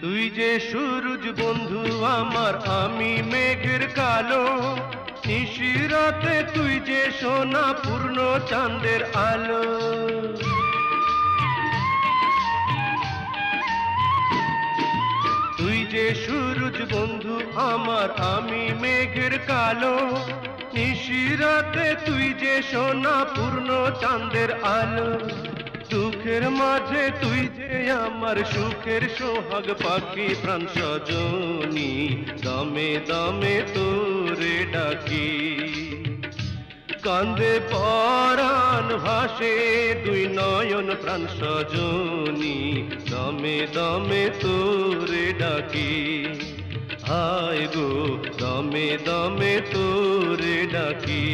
তুই যে সূরজ বন্ধু আমার, আমি মেঘের কালো। নিশিরাতে তুই যে সোনা পূর্ণ চাঁদের আলো। তুই যে সূরজ বন্ধু আমার, আমি মেঘের কালো। নিশিরাতে তুই যে সোনা পূর্ণ চাঁদের আলো। দুঃখের মাঝে তুই যে আমার সুখের সোহাগ পাখি, প্রাণ সজনী দমে দমে তোরে ডাকি। কান্দে পরাণ ভাসে দুই নয়ন, প্রাণ সজনী দমে দমে তোরে ডাকি। হায় গো দমে দমে তোরে ডাকি।